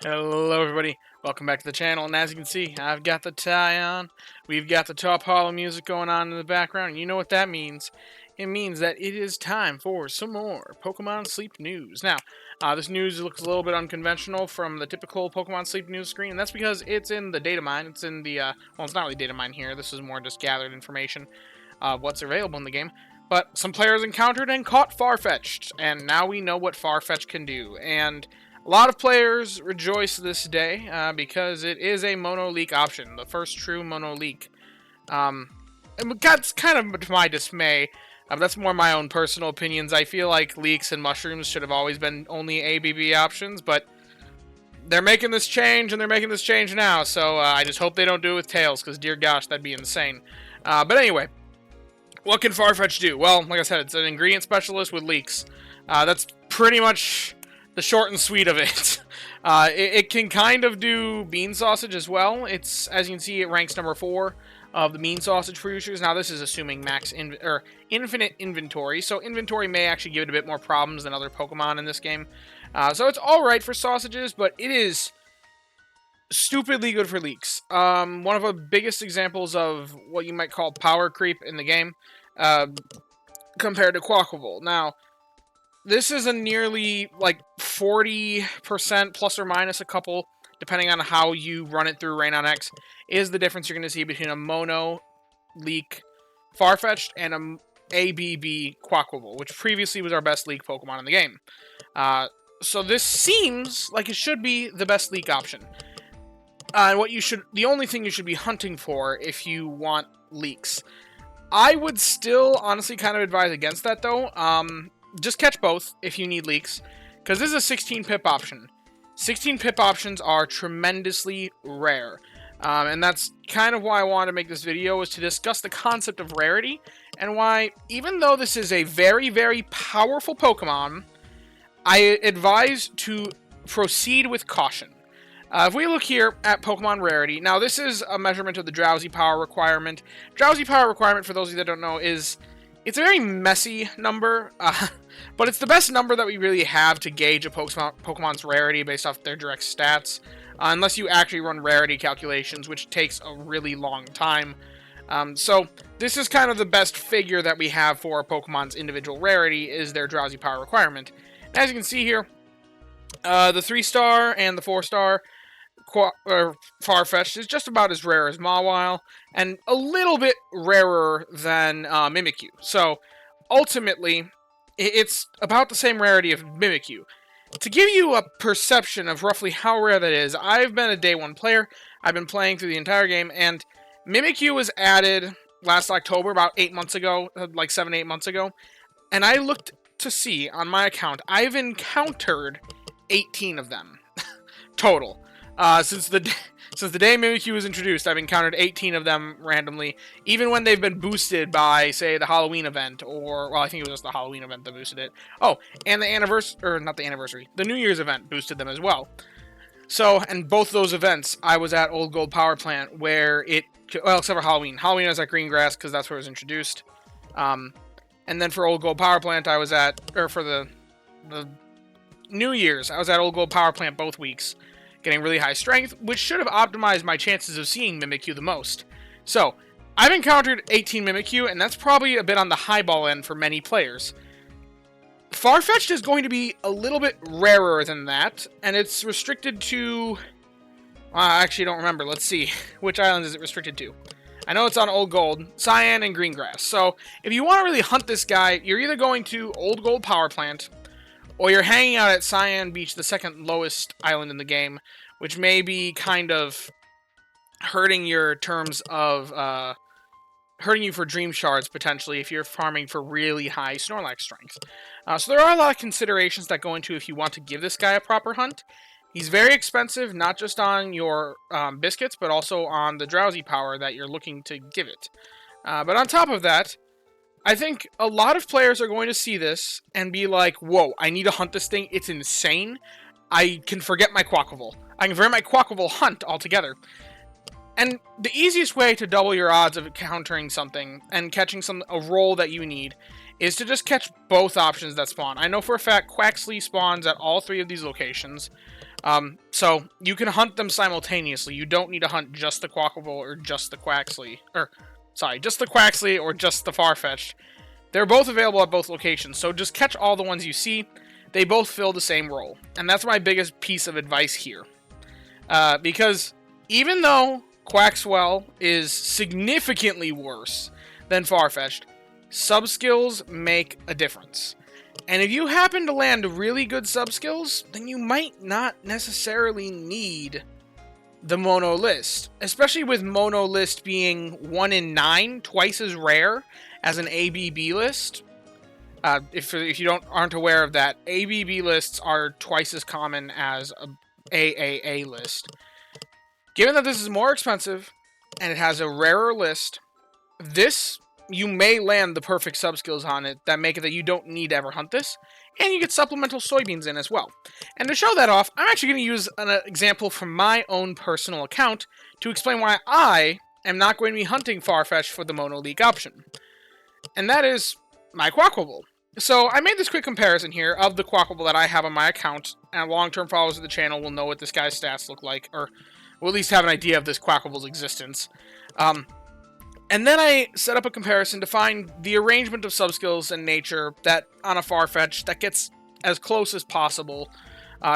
Hello everybody, welcome back to the channel, and as you can see, I've got the tie on, we've got the Top Hollow music going on in the background, and you know what that means. It means that it is time for some more Pokemon Sleep news. Now, this news looks a little bit unconventional from the typical Pokemon Sleep news screen, and that's because it's in the data mine, it's in the, well, it's not really data mine here, this is more just gathered information of what's available in the game. But some players encountered and caught Farfetch'd, and now we know what Farfetch'd can do, and a lot of players rejoice this day because it is a mono leek option, the first true mono leek. And that's kind of to my dismay. That's more my own personal opinions. I feel like leeks and mushrooms should have always been only ABB options, but they're making this change, and they're making this change now, so I just hope they don't do it with tails, because dear gosh, that'd be insane. But anyway, what can Farfetch'd do? Well, like I said, it's an ingredient specialist with leeks. That's pretty much the short and sweet of it. It can kind of do bean sausage as well. It's, as you can see, it ranks number 4 of the bean sausage producers. Now, this is assuming infinite inventory, so inventory may actually give it a bit more problems than other Pokemon in this game. So it's alright for sausages, but it is stupidly good for leeks. One of the biggest examples of what you might call power creep in the game, compared to Quaquaval. Now, this is a nearly, like, 40% plus or minus a couple, depending on how you run it through Rain on X, is the difference you're going to see between a mono leek Farfetch'd and a ABB Quaquaval, which previously was our best leek Pokemon in the game. So this seems like it should be the best leek option. And the only thing you should be hunting for if you want leeks. I would still honestly kind of advise against that, though. Just catch both if you need leeks, because this is a 16 pip option. 16 pip options are tremendously rare, and that's kind of why I wanted to make this video, is to discuss the concept of rarity, and why, even though this is a very, very powerful Pokemon, I advise to proceed with caution. If we look here at Pokemon Rarity, now this is a measurement of the Drowsy Power requirement. Drowsy Power requirement, for those of you that don't know, it's a very messy number, but it's the best number that we really have to gauge a Pokemon's rarity based off their direct stats, unless you actually run rarity calculations, which takes a really long time. So this is kind of the best figure that we have for a Pokemon's individual rarity, is their Drowsy Power requirement. As you can see here, the 3-star and the 4-star Farfetch'd is just about as rare as Mawile, and a little bit rarer than Mimikyu. So, ultimately, it's about the same rarity of Mimikyu. To give you a perception of roughly how rare that is, I've been a day 1 player. I've been playing through the entire game, and Mimikyu was added last October, about 8 months ago, like 7-8 months ago, and I looked to see on my account, I've encountered 18 of them total. Since the day Mimikyu was introduced, I've encountered 18 of them randomly, even when they've been boosted by, say, the Halloween event, or, well, I think it was just the Halloween event that boosted it. Oh, and the New Year's event boosted them as well. So, and both those events, I was at Old Gold Power Plant, where well, except for Halloween. Halloween I was at Greengrass, because that's where it was introduced. And then for Old Gold Power Plant, for the New Year's, I was at Old Gold Power Plant both weeks, getting really high strength, which should have optimized my chances of seeing Mimikyu the most. So, I've encountered 18 Mimikyu, and that's probably a bit on the highball end for many players. Farfetch'd is going to be a little bit rarer than that, and it's restricted to... I actually don't remember. Let's see. Which islands is it restricted to? I know it's on Old Gold, Cyan, and Greengrass. So, if you want to really hunt this guy, you're either going to Old Gold Power Plant, or you're hanging out at Cyan Beach, the second lowest island in the game, which may be kind of hurting your terms of, hurting you for Dream Shards, potentially, if you're farming for really high Snorlax strength. So there are a lot of considerations that go into if you want to give this guy a proper hunt. He's very expensive, not just on your biscuits, but also on the Drowsy Power that you're looking to give it. But on top of that, I think a lot of players are going to see this and be like, whoa, I need to hunt this thing, it's insane. I can forget my Quaquaval. I can forget my Quaquaval hunt altogether. And the easiest way to double your odds of encountering something and catching a roll that you need is to just catch both options that spawn. I know for a fact Quaxley spawns at all 3 of these locations. So you can hunt them simultaneously. You don't need to hunt just the Quackable or just the Quaxley. Just the Quaxley or just the Farfetch'd. They're both available at both locations, so just catch all the ones you see. They both fill the same role. And that's my biggest piece of advice here. Because even though Quaxwell is significantly worse than Farfetch'd, sub-skills make a difference. And if you happen to land really good sub-skills, then you might not necessarily need the mono list. Especially with mono list being 1 in 9, twice as rare as an ABB list. If you aren't aware of that, ABB lists are twice as common as a AAA list. Given that this is more expensive and it has a rarer list, you may land the perfect sub-skills on it that make it that you don't need to ever hunt this, and you get supplemental soybeans in as well. And to show that off, I'm actually going to use an example from my own personal account to explain why I am not going to be hunting Farfetch'd for the mono leek option. And that is my Quackable. So I made this quick comparison here of the Quackable that I have on my account, and long-term followers of the channel will know what this guy's stats look like, or will at least have an idea of this Quackable's existence. And then I set up a comparison to find the arrangement of subskills and nature that on a Farfetch'd that gets as close as possible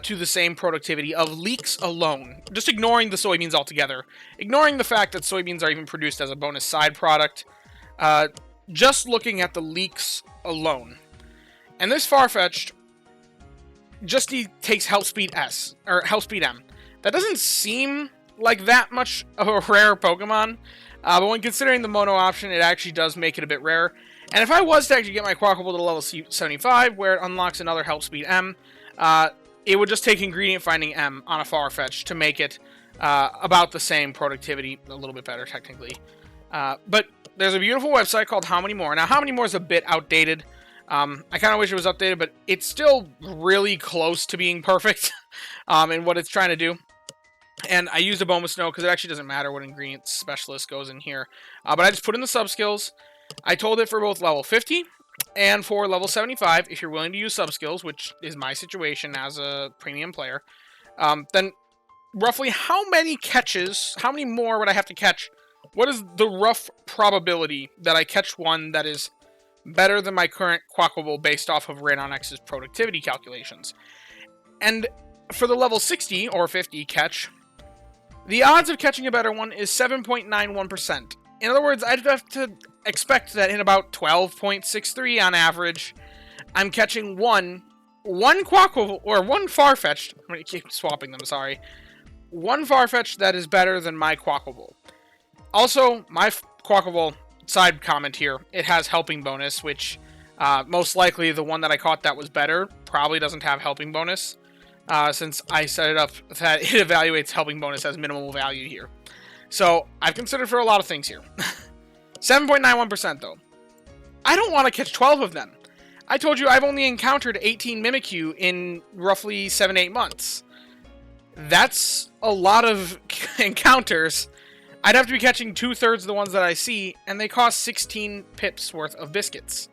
to the same productivity of leeks alone. Just ignoring the soybeans altogether. Ignoring the fact that soybeans are even produced as a bonus side product. Just looking at the leeks alone. And this Farfetch'd just takes Help Speed S, or Help Speed M. That doesn't seem like that much of a rare Pokemon, but when considering the mono option, it actually does make it a bit rare. And if I was to actually get my Quackable to level 75, where it unlocks another Help Speed M, it would just take Ingredient Finding M on a Farfetch'd to make it about the same productivity, a little bit better technically. But there's a beautiful website called How Many More. Now, How Many More is a bit outdated. I kind of wish it was updated, but it's still really close to being perfect in what it's trying to do. And I used a Boma Snow because it actually doesn't matter what ingredient specialist goes in here. But I just put in the sub-skills. I told it for both level 50 and for level 75, if you're willing to use sub-skills, which is my situation as a premium player, then roughly how many more would I have to catch? What is the rough probability that I catch one that is better than my current Quackable based off of Radonx's productivity calculations? And for the level 60 or 50 catch, the odds of catching a better one is 7.91%. In other words, I'd have to expect that in about 12.63 on average, I'm catching one Quackable, or one Farfetch'd. I'm going to keep swapping them, sorry. One Farfetch'd that is better than my Quackable. Also, my Quackable, side comment here, it has helping bonus, which most likely the one that I caught that was better probably doesn't have helping bonus. Since I set it up that it evaluates helping bonus as minimal value here. So, I've considered for a lot of things here. 7.91% though. I don't want to catch 12 of them. I told you I've only encountered 18 Mimikyu in roughly 7-8 months. That's a lot of encounters. I'd have to be catching 2/3 of the ones that I see, and they cost 16 pips worth of biscuits.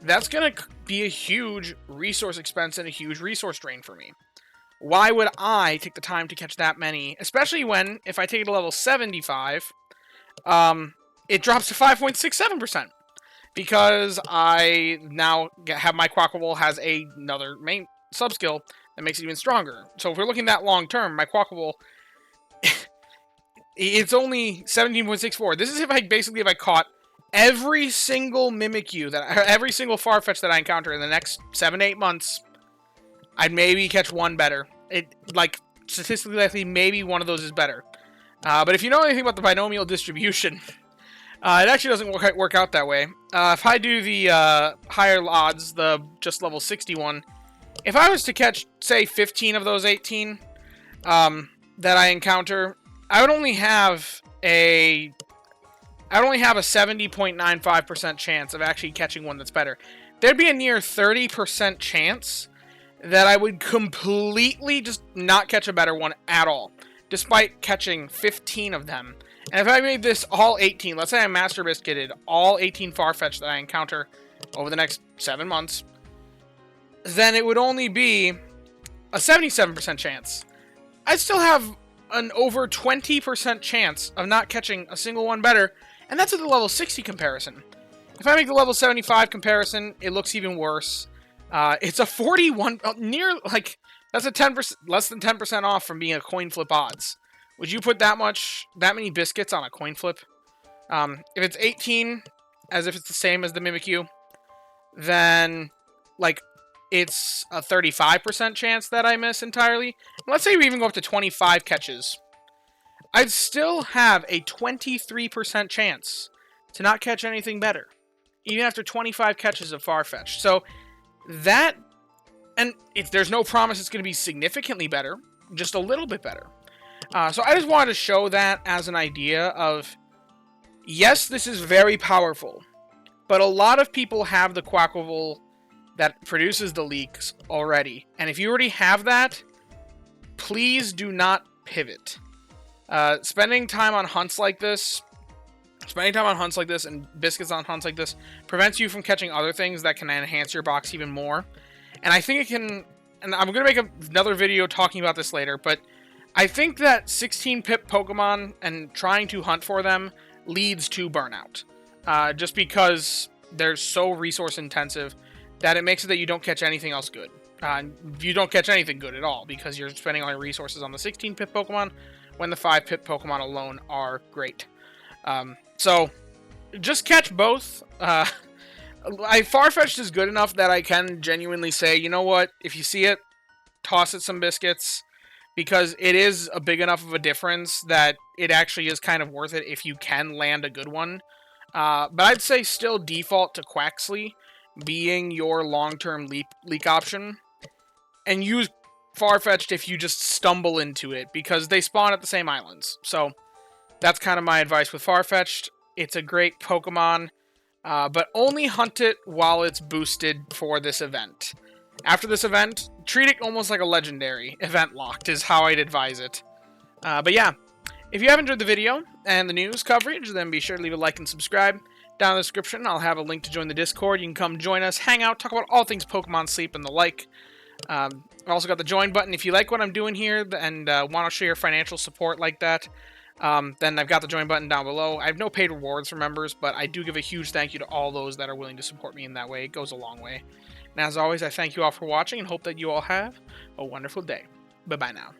That's going to be a huge resource expense and a huge resource drain for me. Why would I take the time to catch that many? Especially when, if I take it to level 75, it drops to 5.67%. Because I now have my Quackable has another main sub-skill that makes it even stronger. So if we're looking that long term, my Quackable, it's only 17.64. This is if I caught every single Mimikyu, every single Farfetch'd that I encounter in the next 7-8 months, I'd maybe catch one better. Statistically likely, maybe one of those is better. But if you know anything about the binomial distribution, it actually doesn't work out that way. If I do the higher odds, the just level 61, if I was to catch, say, 15 of those 18 that I encounter, I would only have a 70.95% chance of actually catching one that's better. There'd be a near 30% chance that I would completely just not catch a better one at all, despite catching 15 of them. And if I made this all 18, let's say I Master Biscuited all 18 Farfetch'd that I encounter over the next 7 months, then it would only be a 77% chance. I still have an over 20% chance of not catching a single one better, and that's at the level 60 comparison. If I make the level 75 comparison, it looks even worse. It's a 41, that's a 10%, less than 10% off from being a coin flip odds. Would you put that many biscuits on a coin flip? If it's 18, as if it's the same as the Mimikyu, then, like, it's a 35% chance that I miss entirely. Let's say we even go up to 25 catches. I'd still have a 23% chance to not catch anything better, even after 25 catches of Farfetch'd. So that, and there's no promise it's going to be significantly better, just a little bit better. So I just wanted to show that as an idea of, yes, this is very powerful, but a lot of people have the Quackable that produces the leeks already. And if you already have that, please do not pivot. Spending time on hunts like this and biscuits on hunts like this prevents you from catching other things that can enhance your box even more. And I think it can, and I'm going to make another video talking about this later, but I think that 16 pip Pokemon and trying to hunt for them leads to burnout. Just because they're so resource intensive that it makes it that you don't catch anything else good. You don't catch anything good at all because you're spending all your resources on the 16 pip Pokemon when the 5 pip Pokemon alone are great. So just catch both. Farfetch'd is good enough that I can genuinely say, you know what, if you see it, toss it some biscuits, because it is a big enough of a difference that it actually is kind of worth it if you can land a good one. But I'd say still default to Quaxly being your long-term leak option, and use Farfetch'd if you just stumble into it, because they spawn at the same islands. So that's kind of my advice with Farfetch'd. It's a great Pokemon, but only hunt it while it's boosted for this event. After this event, treat it almost like a legendary. Event locked is how I'd advise it. But yeah, if you have enjoyed the video and the news coverage, then be sure to leave a like and subscribe. Down in the description, I'll have a link to join the Discord. You can come join us, hang out, talk about all things Pokemon Sleep and the like. I've also got the join button. If you like what I'm doing here and want to show your financial support like that, then I've got the join button down below. I have no paid rewards for members, but I do give a huge thank you to all those that are willing to support me in that way. It goes a long way. And as always, I thank you all for watching and hope that you all have a wonderful day. Bye-bye now.